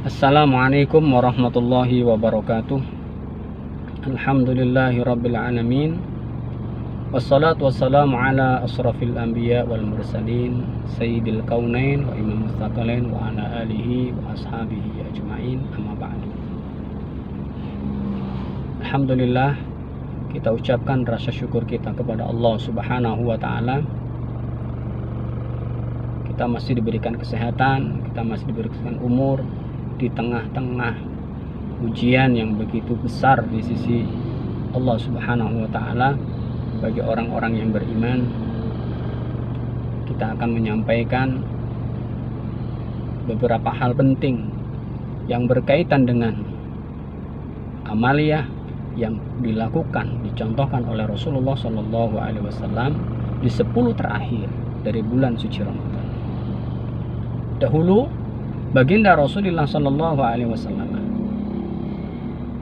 Assalamualaikum warahmatullahi wabarakatuh. Alhamdulillahi rabbil alamin. Wassalatu wassalamu ala asrafil anbiya wal mursalin sayyidil kaunain wa imam mustaqalain wa ala alihi wa ashabihi ajma'in, amma ba'du. Alhamdulillah, kita ucapkan rasa syukur kita kepada Allah subhanahu wa ta'ala. Kita masih diberikan kesehatan, kita masih diberikan umur di tengah-tengah ujian yang begitu besar di sisi Allah subhanahu wa ta'ala. Bagi orang-orang yang beriman, kita akan menyampaikan beberapa hal penting yang berkaitan dengan amaliyah yang dilakukan, dicontohkan oleh Rasulullah SAW di 10 terakhir dari bulan suci Ramadan. Dahulu baginda Rasulullah SAW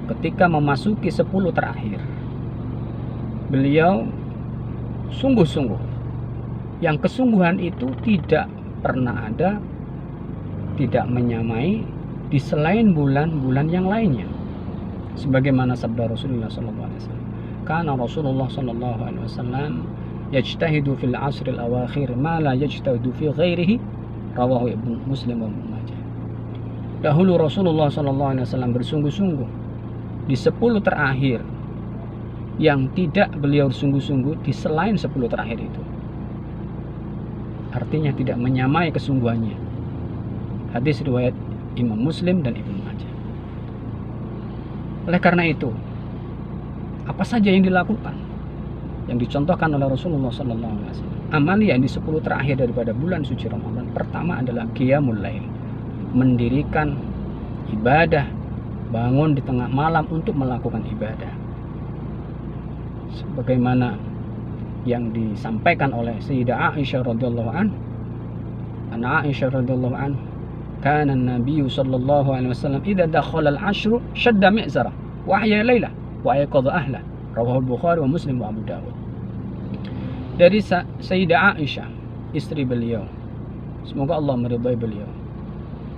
ketika memasuki 10 terakhir, beliau sungguh-sungguh, yang kesungguhan itu tidak pernah ada, tidak menyamai di selain bulan-bulan yang lainnya. Sebagaimana sabda Rasulullah SAW, karena Rasulullah SAW yajtahidu fil asril awakhir ma la yajtahidu fi ghairihi, rawahu Ibnu Muslim wa Ibnu Majah. Dahulu Rasulullah SAW bersungguh-sungguh di 10 terakhir yang tidak beliau sungguh-sungguh di selain 10 terakhir itu. Artinya tidak menyamai kesungguhannya. Hadis riwayat Imam Muslim dan Ibnu Majah. Oleh karena itu, apa saja yang dilakukan, yang dicontohkan oleh Rasulullah SAW, amalia di 10 terakhir daripada bulan suci Ramadan, pertama adalah qiyamul lail, mendirikan ibadah, bangun di tengah malam untuk melakukan ibadah. Sebagaimana yang disampaikan oleh Sayyidah Aisyah radhiyallahu anha, Aisyah radhiyallahu anha, kana an-nabiy sallallahu alaihi wasallam idza dakhala al-'ashr shadda mi'zara wa ahya lailah wa ayqadha ahla, rawahu al-Bukhari wa Muslim wa Abu Dawud. Dari Sayyidah Aisyah, istri beliau, semoga Allah meridai beliau,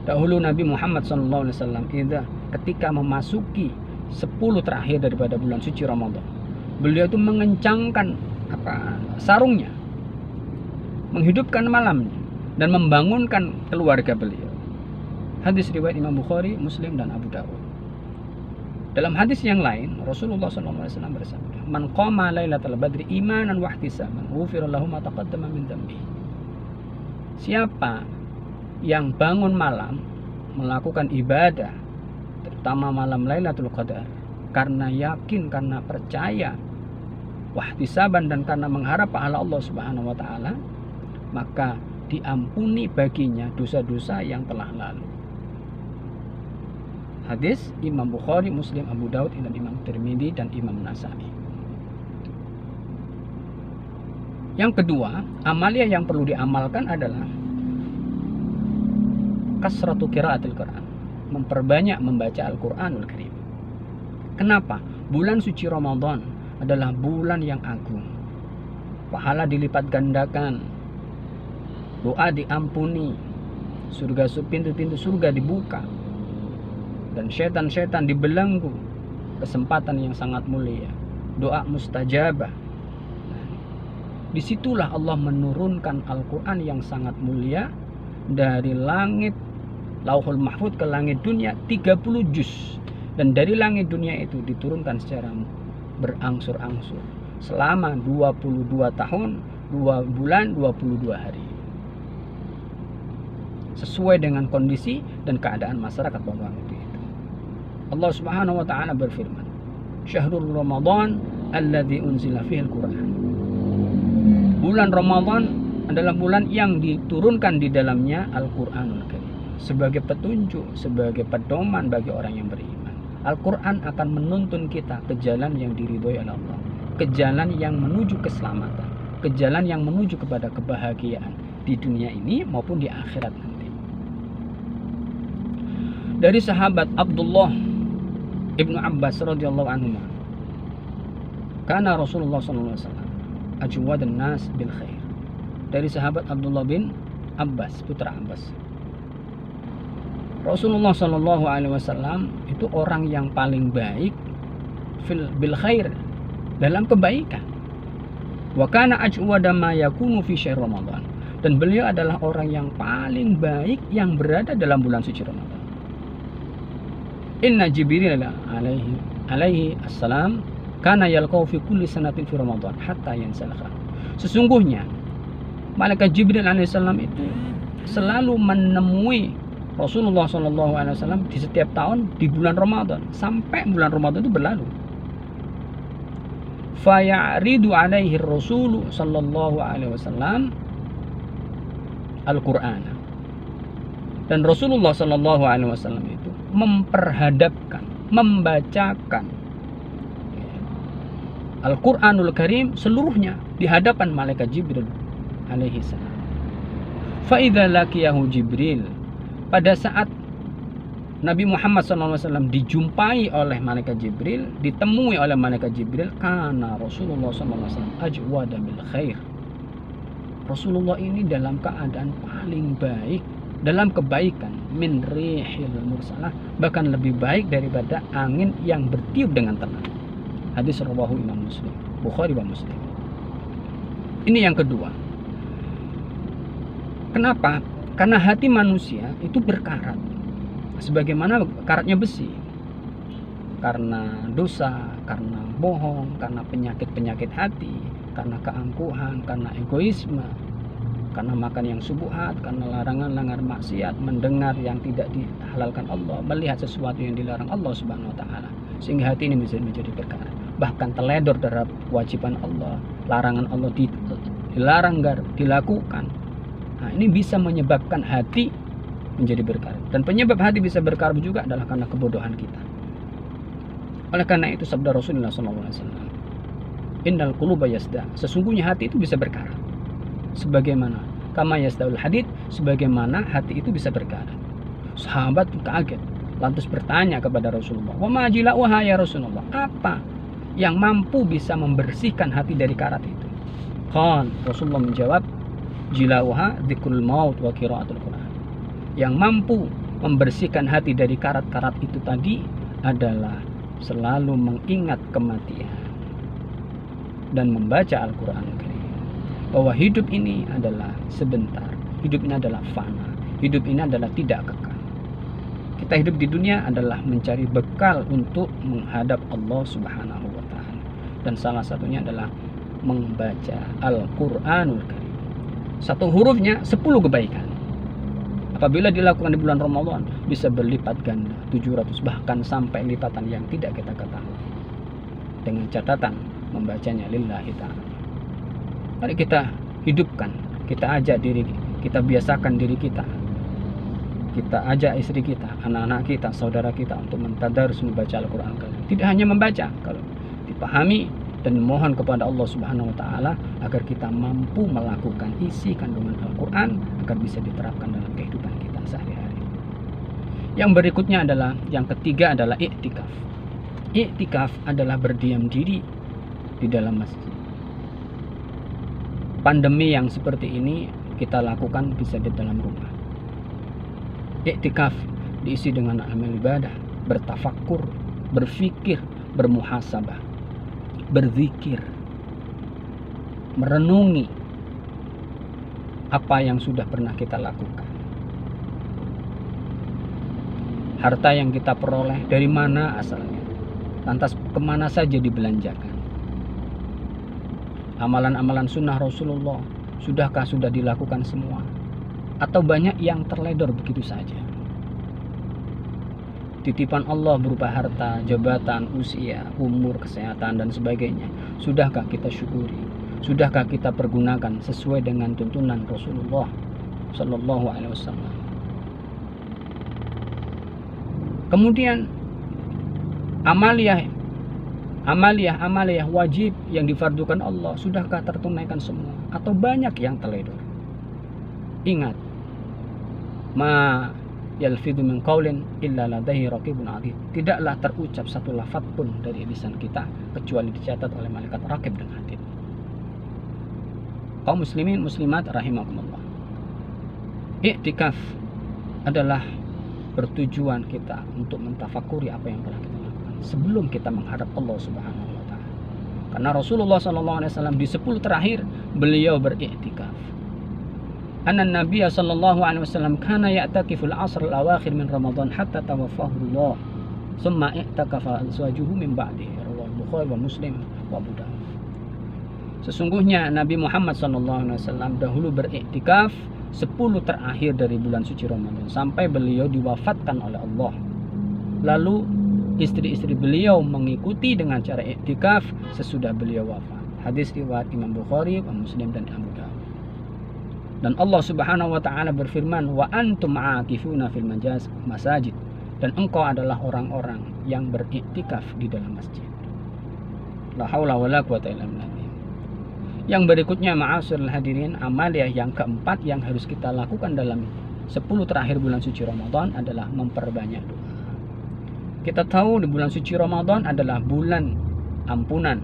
dahulu Nabi Muhammad SAW ketika memasuki 10 terakhir daripada bulan suci Ramadan, beliau itu mengencangkan sarungnya, menghidupkan malamnya, dan membangunkan keluarga beliau. Hadis riwayat Imam Bukhari, Muslim, dan Abu Dawud. Dalam hadis yang lain, Rasulullah SAW bersabda, man qama lailatal badri imanan wa ihtisaban ghufira lahu ma taqaddama min dhanbihi. Siapa yang bangun malam melakukan ibadah, terutama malam Lailatul Qadar, karena yakin, karena percaya, wahtisaban, dan karena mengharap pahala Allah Subhanahu wa taala, maka diampuni baginya dosa-dosa yang telah lalu. Hadis Imam Bukhari, Muslim, Abu Daud, dan Imam Tirmidzi dan Imam Nasai. Yang kedua, amalia yang perlu diamalkan adalah kasratu qiraatil Quran, memperbanyak membaca Al-Quranul Karim. Kenapa? Bulan suci Ramadan adalah bulan yang agung. Pahala dilipat gandakan, doa diampuni, pintu-pintu surga dibuka, dan setan-setan dibelenggu. Kesempatan yang sangat mulia, doa mustajabah. Disitulah Allah menurunkan Al-Quran yang sangat mulia dari langit Lauhul Mahfuz ke langit dunia 30 juz, dan dari langit dunia itu diturunkan secara berangsur-angsur selama 22 tahun, 2 bulan, 22 hari, sesuai dengan kondisi dan keadaan masyarakat pada waktu itu. Allah Subhanahu wa taala berfirman, Syahrul Ramadan alladzi unzila fihil Quran. Bulan Ramadan adalah bulan yang diturunkan di dalamnya Al-Quranul Karim, sebagai petunjuk, sebagai pedoman bagi orang yang beriman. Al-Quran akan menuntun kita ke jalan yang diridhoi oleh Allah, ke jalan yang menuju keselamatan, ke jalan yang menuju kepada kebahagiaan di dunia ini maupun di akhirat nanti. Dari sahabat Abdullah Ibnu Abbas radhiyallahu anhu, kana Rasulullah sallallahu alaihi wasallam ajwadan nas bil khair. Dari sahabat Abdullah bin Abbas, putra Abbas, Rasulullah Shallallahu Alaihi Wasallam itu orang yang paling baik bil khair, dalam kebaikan. Wa kana ajwada ma yakunu fi syahr Ramadan. Dan beliau adalah orang yang paling baik yang berada dalam bulan suci Ramadan. Inna Jibril alaihi assalam kana yalqau fi kulli sanatin fi Ramadan hatta yansalakha. Sesungguhnya malaikat Jibril alaihissalam itu selalu menemui Rasulullah sallallahu alaihi wasallam di setiap tahun di bulan Ramadan sampai bulan Ramadan itu berlalu. Fa ya'ridu alaihi Rasul sallallahu alaihi wasallam Al-Qur'an. Dan Rasulullah sallallahu alaihi wasallam itu memperhadapkan, membacakan Al-Qur'anul Karim seluruhnya di hadapan malaikat Jibril alaihi salam. Fa idza laqiyahu Jibril, pada saat Nabi Muhammad SAW dijumpai oleh malaikat Jibril, ditemui oleh malaikat Jibril, karena Rasulullah SAW ajwada bil khair. Rasulullah ini dalam keadaan paling baik, dalam kebaikan, min rihil mursalah, bahkan lebih baik daripada angin yang bertiup dengan tenang. Hadis rawahu Imam Muslim, Bukhari wa Muslim. Ini yang kedua. Kenapa? Karena hati manusia itu berkarat, sebagaimana karatnya besi. Karena dosa, karena bohong, karena penyakit-penyakit hati, karena keangkuhan, karena egoisme, karena makan yang subuhat, karena larangan-larangan maksiat, mendengar yang tidak dihalalkan Allah, melihat sesuatu yang dilarang Allah Subhanahu wa taala, sehingga hati ini menjadi berkarat. Bahkan teledor terhadap kewajiban Allah, larangan Allah dilarang dilakukan. Nah, ini bisa menyebabkan hati menjadi berkarat. Dan penyebab hati bisa berkarat juga adalah karena kebodohan kita. Oleh karena itu sabda Rasulullah SAW, innal quluba yasda, sesungguhnya hati itu bisa berkarat. Sebagaimana kama yasdaul hadid, sebagaimana hati itu bisa berkarat. Sahabat kaget, lantas bertanya kepada Rasulullah, wa ma jila'uha ya Rasulullah, apa yang mampu bisa membersihkan hati dari karat itu? Rasulullah menjawab, jila'uha dzikrul maut wa qiraatul Qur'an. Yang mampu membersihkan hati dari karat-karat itu tadi adalah selalu mengingat kematian dan membaca Al-Quran Karim. Bahwa hidup ini adalah sebentar, hidup ini adalah fana, hidup ini adalah tidak kekal. Kita hidup di dunia adalah mencari bekal untuk menghadap Allah Subhanahu wa taala. Dan salah satunya adalah membaca Al-Qur'anul Karim. Satu hurufnya 10 kebaikan. Apabila dilakukan di bulan Ramadan bisa berlipat ganda 700, bahkan sampai lipatan yang tidak kita ketahui. Dengan catatan membacanya lillahi ta'ala. Mari kita hidupkan, kita ajak diri, kita biasakan diri kita. Kita ajak istri kita, anak-anak kita, saudara kita untuk mentadarus membaca Al-Qur'an. Tidak hanya membaca, kalau dipahami dan mohon kepada Allah Subhanahu wa taala agar kita mampu melakukan isi kandungan Al-Qur'an agar bisa diterapkan dalam kehidupan kita sehari-hari. Yang berikutnya adalah, yang ketiga adalah i'tikaf. I'tikaf adalah berdiam diri di dalam masjid. Pandemi yang seperti ini kita lakukan bisa di dalam rumah. I'tikaf diisi dengan amal ibadah, bertafakkur, berfikir, bermuhasabah, berzikir, merenungi apa yang sudah pernah kita lakukan. Harta yang kita peroleh dari mana asalnya, lantas kemana saja dibelanjakan. Amalan-amalan sunnah Rasulullah sudahkah sudah dilakukan semua, atau banyak yang terledor begitu saja? Titipan Allah berupa harta, jabatan, usia, umur, kesehatan, dan sebagainya, sudahkah kita syukuri? Sudahkah kita pergunakan sesuai dengan tuntunan Rasulullah Sallallahu Alaihi Wasallam? Kemudian amaliyah wajib yang difardukan Allah, sudahkah tertunaikan semua, atau banyak yang terledor? Ingat, ma yalfidhu min qaulin illa ladaihi raqibun atid. Tidaklah terucap satu lafaz pun dari lisan kita kecuali dicatat oleh malaikat raqib dan atid. Kaum muslimin muslimat rahimakumullah. I'tikaf adalah bertujuan kita untuk mentafakuri apa yang telah kita lakukan sebelum kita menghadap Allah Subhanahu wa taala. Karena Rasulullah SAW di 10 terakhir beliau beriktikaf. Anna Nabiy sallallahu alaihi wasallam kana ya'takifu al-'ashr al-awakhir min Ramadan hatta tawaffahu Allah. Tsumma i'takafa azwajuhu min ba'dihi. Rawahu Bukhari wa Muslim wa Abu Dawud. Sesungguhnya Nabi Muhammad SAW dahulu beriktikaf 10 terakhir dari bulan suci Ramadan sampai beliau diwafatkan oleh Allah. Lalu istri-istri beliau mengikuti dengan cara iktikaf sesudah beliau wafat. Hadis riwayat Imam Bukhari, Muslim dan Abu Dawud. Dan Allah Subhanahu wa taala berfirman, "Wa antum aakifuna fil masajid." Dan engkau adalah orang-orang yang beriktikaf di dalam masjid. La haula wala quwata illa billah. Yang berikutnya, ma'asyiral hadirin, amaliyah yang keempat yang harus kita lakukan dalam 10 terakhir bulan suci Ramadan adalah memperbanyak doa. Kita tahu di bulan suci Ramadan adalah bulan ampunan.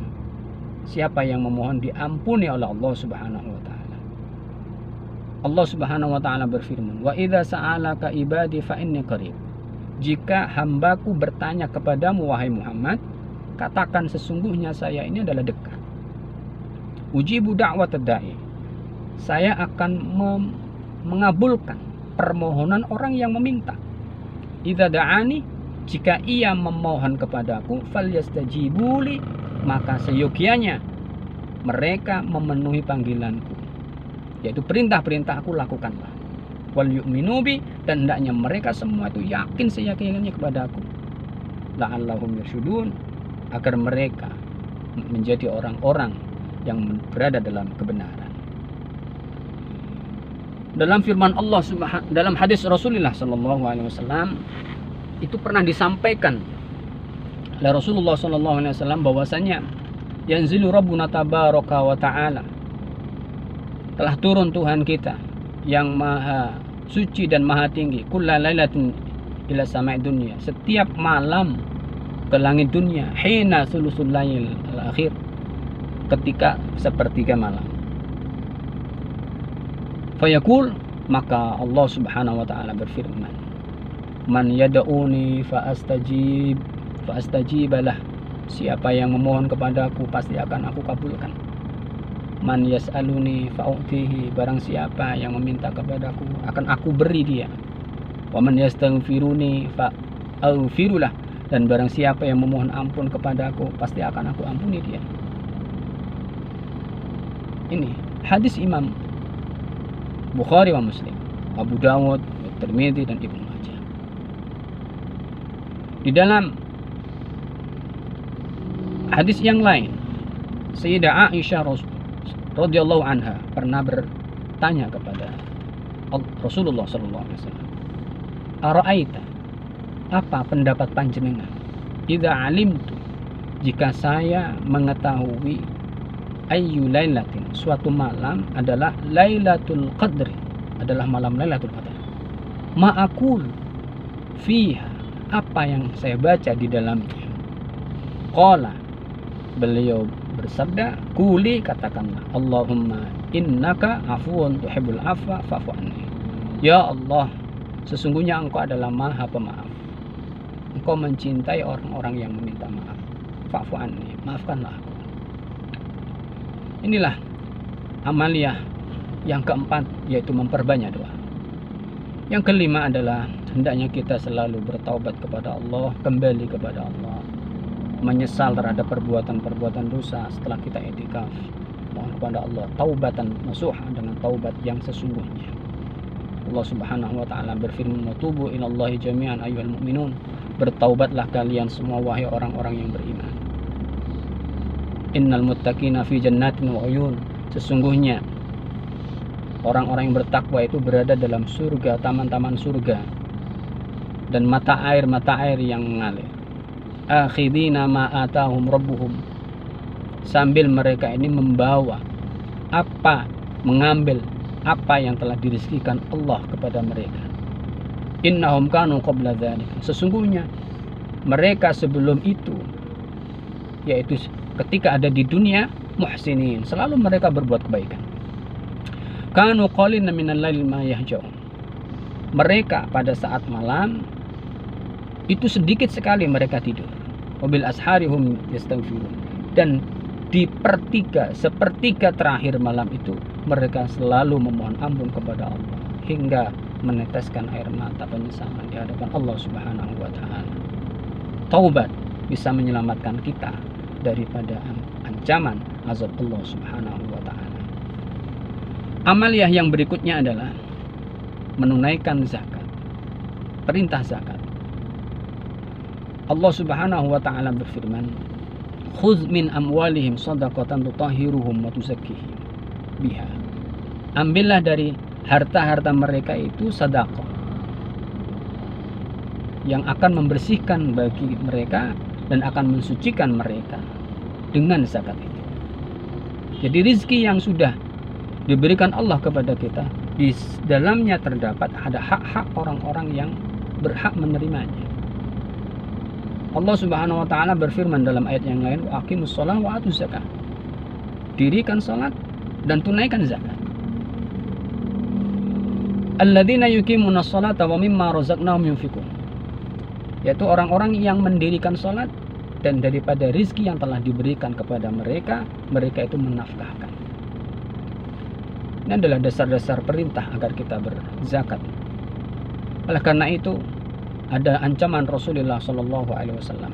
Siapa yang memohon diampuni oleh Allah Subhanahu wa taala. Allah Subhanahu wa taala berfirman, "Wa idza sa'alaka ibadi fa inni qarib." Jika hambaku bertanya kepadamu wahai Muhammad, katakan sesungguhnya saya ini adalah dekat. Ujibu da'wat da'i. Saya akan mengabulkan permohonan orang yang meminta. Idza da'ani, jika ia memohon kepadaku, falyastajibuli, maka seyogianya mereka memenuhi panggilanku, yaitu perintah-perintah aku lakukanlah. Wal yu'minu bi, dan hendaknya mereka semua itu yakin seyakinannya kepadaku. La'allahum yarsyudun, agar mereka menjadi orang-orang yang berada dalam kebenaran. Dalam firman Allah dalam hadis Rasulullah sallallahu alaihi wasallam itu pernah disampaikan oleh Rasulullah sallallahu alaihi wasallam bahwasanya yanzilu rabbuna tabaraka wa taala, telah turun Tuhan kita yang maha suci dan maha tinggi, kulla lailatin ila sama'i dunya, setiap malam ke langit dunia, hina sulusul lail al-akhir, ketika sepertiga malam. Fayaqul, maka Allah Subhanahu wa taala berfirman, man yad'uni fa astajibalah, siapa yang memohon kepadaku pasti akan aku kabulkan. Man yas'aluni fa'utihi, barang siapa yang meminta kepadaku akan aku beri dia. Wa man yastaghfiruni fa'aghfirulah, dan barang siapa yang memohon ampun kepadaku pasti akan aku ampuni dia. Ini hadis Imam Bukhari wa Muslim, Abu Dawud, Tirmidzi dan Ibnu Majah. Di dalam hadis yang lain, Sayyidah Aisyah radhiyallahu anha pernah bertanya kepada Rasulullah sallallahu alaihi wasallam, "Ara'aita, apa pendapat panjenengan? Idza alimtu, jika saya mengetahui ayyu lailatin, suatu malam adalah Lailatul Qadri, adalah malam Lailatul Qadar. Ma'akul fiha, apa yang saya baca di dalamnya?" Qala, beliau bersabda, "Quli, katakanlah, Allahumma innaka afuwun tuhibbul afwa fa'fu anni." Ya Allah, sesungguhnya Engkau adalah Maha Pemaaf. Engkau mencintai orang-orang yang meminta maaf. Fa'fu anni, maafkanlah aku. Inilah amaliyah yang keempat, yaitu memperbanyak doa. Yang kelima adalah hendaknya kita selalu bertaubat kepada Allah, kembali kepada Allah, menyesal terhadap perbuatan-perbuatan dosa setelah kita i'tikaf. Mohon kepada Allah taubatan nasuha, dengan taubat yang sesungguhnya. Allah Subhanahu wa taala berfirman, "Watubu ilallahi jami'an ayyuhal mu'minun." Bertaubatlah kalian semua wahai orang-orang yang beriman. Innal muttaqina fi jannatin wa uyun, sesungguhnya orang-orang yang bertakwa itu berada dalam surga, taman-taman surga, dan mata air yang mengalir. Akhidina ma atahum rabbuhum, sambil mereka ini mengambil apa yang telah dirizkikan Allah kepada mereka. Innahum kanu qabla dzalika, sesungguhnya mereka sebelum itu, yaitu ketika ada di dunia, muhsinin, selalu mereka berbuat kebaikan. Kanu qalilan minal laili ma yahjaun, mereka pada saat malam itu sedikit sekali mereka tidur. Wabil asharihum yastaghfirun. Dan di sepertiga terakhir malam itu mereka selalu memohon ampun kepada Allah hingga meneteskan air mata penyesalan di hadapan Allah Subhanahu wa taala. Taubat bisa menyelamatkan kita daripada ancaman azab Allah Subhanahu wa taala. Amaliyah yang berikutnya adalah menunaikan zakat. Perintah zakat. Allah Subhanahu wa taala berfirman, "Khudz min amwalihim shadaqatan tutahhiruhum wa tuzakkihim biha." Ambillah dari harta-harta mereka itu sedekah yang akan membersihkan bagi mereka dan akan mensucikan mereka dengan zakat itu. Jadi rizki yang sudah diberikan Allah kepada kita, di dalamnya terdapat ada hak-hak orang-orang yang berhak menerimanya. Allah Subhanahu wa taala berfirman dalam ayat yang lain, "Wa aqimus shalah wa atuz zakah." Dirikan salat dan tunaikan zakat. Alladzina yuqimunas shalata wa mimma razaqnahum yunfiqun. Yaitu orang-orang yang mendirikan salat dan daripada rizki yang telah diberikan kepada mereka, mereka itu menafkahkan. Ini adalah dasar-dasar perintah agar kita berzakat. Oleh karena itu, ada ancaman Rasulullah Shallallahu Alaihi Wasallam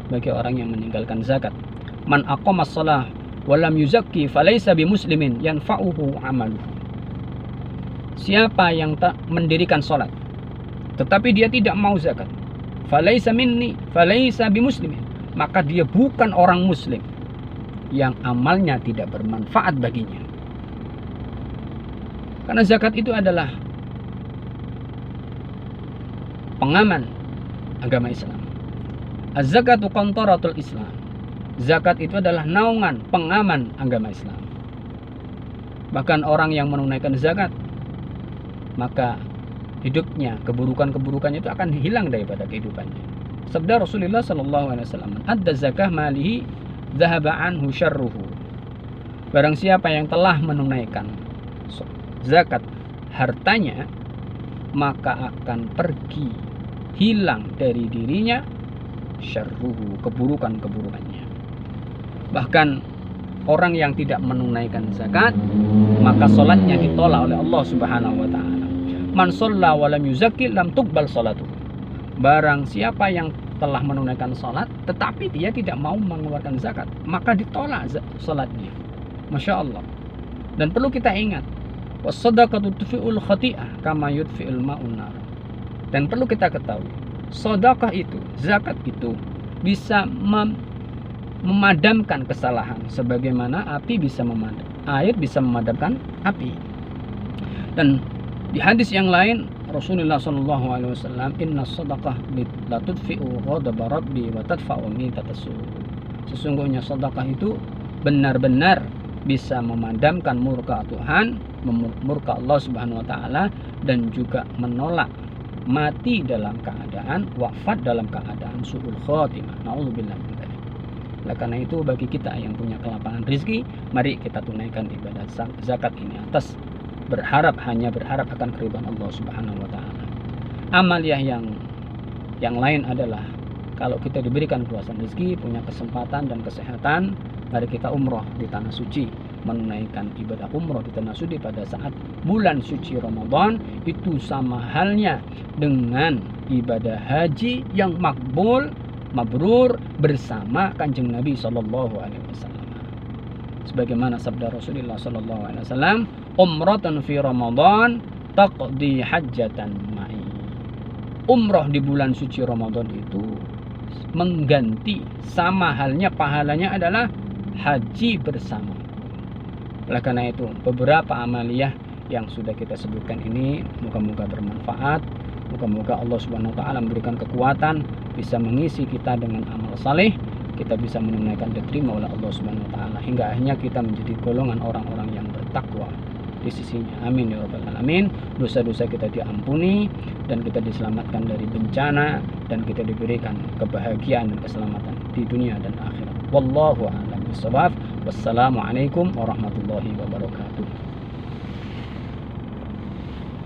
bagi orang yang meninggalkan zakat. Man aqamas shalah wa lam yuzakki falaysa bimuslimin yanfa'uhu amaluhu. Siapa yang tak mendirikan salat tetapi dia tidak mau zakat, falaysa minni falaysa bimuslimin, maka dia bukan orang muslim yang amalnya tidak bermanfaat baginya. Karena zakat itu adalah pengaman agama Islam. Az-zakatu qantaratul Islam. Zakat itu adalah naungan pengaman agama Islam. Bahkan orang yang menunaikan zakat, maka hidupnya, keburukan-keburukannya itu akan hilang daripada kehidupannya. Sabda Rasulullah sallallahu alaihi wasallam, "Adda zakah malihi dhahaba anhu syarruhu." Barang siapa yang telah menunaikan zakat hartanya, maka akan pergi hilang dari dirinya syarruhu, keburukan-keburukannya. Bahkan orang yang tidak menunaikan zakat, maka salatnya ditolak oleh Allah Subhanahu wa taala. Man shalla wa lam yuzakki lam tuqbal salatuh. Barang siapa yang telah menunaikan salat tetapi dia tidak mau mengeluarkan zakat, maka ditolak salatnya. Masya Allah. Dan perlu kita ingat, was-shadaqatu tudfi'ul khati'ah kama yudfi'ul ma'un nar. Dan perlu kita ketahui, sedekah itu, zakat itu bisa memadamkan kesalahan sebagaimana api bisa air bisa memadamkan api. Dan di hadis yang lain Rasulullah sallallahu alaihi wasallam, "Inna shadaqah la tudfi'u ghadaba rabbi wa tadfa'u mitatasu." Sesungguhnya sedekah itu benar-benar bisa memadamkan murka Tuhan, murka Allah Subhanahu wa taala, dan juga menolak mati dalam keadaan wafat dalam keadaan su'ul khotimah. Nauzubillah min dzalik. Oleh karena itu, bagi kita yang punya kelapangan rezeki, mari kita tunaikan ibadah zakat ini atas hanya berharap akan keridhaan Allah Subhanahu wa taala. Amaliyah yang lain adalah kalau kita diberikan kuasa rezeki, punya kesempatan dan kesehatan, mari kita umroh di tanah suci, menunaikan ibadah umroh di tanah suci pada saat bulan suci Ramadan. Itu sama halnya dengan ibadah haji yang makbul, mabrur bersama Kanjeng Nabi Shallallahu Alaihi Wasallam. Sebagaimana sabda Rasulullah Shallallahu Alaihi Wasallam, "Umratan fi Ramadan taqdi hajjatan ma'i." Umroh di bulan suci Ramadan itu mengganti, sama halnya pahalanya adalah haji bersama. Oleh karena itu, beberapa amaliyah yang sudah kita sebutkan ini moga-moga bermanfaat. Moga-moga Allah Subhanahu wa taala memberikan kekuatan bisa mengisi kita dengan amal saleh, kita bisa menunaikan diterima oleh Allah Subhanahu wa taala hingga akhirnya kita menjadi golongan orang-orang yang bertakwa di sisinya. Amin ya rabbal alamin. Dosa-dosa kita diampuni dan kita diselamatkan dari bencana dan kita diberikan kebahagiaan dan keselamatan di dunia dan akhirat. Wallahu a'lam bishawab. Wassalamualaikum warahmatullahi wabarakatuh.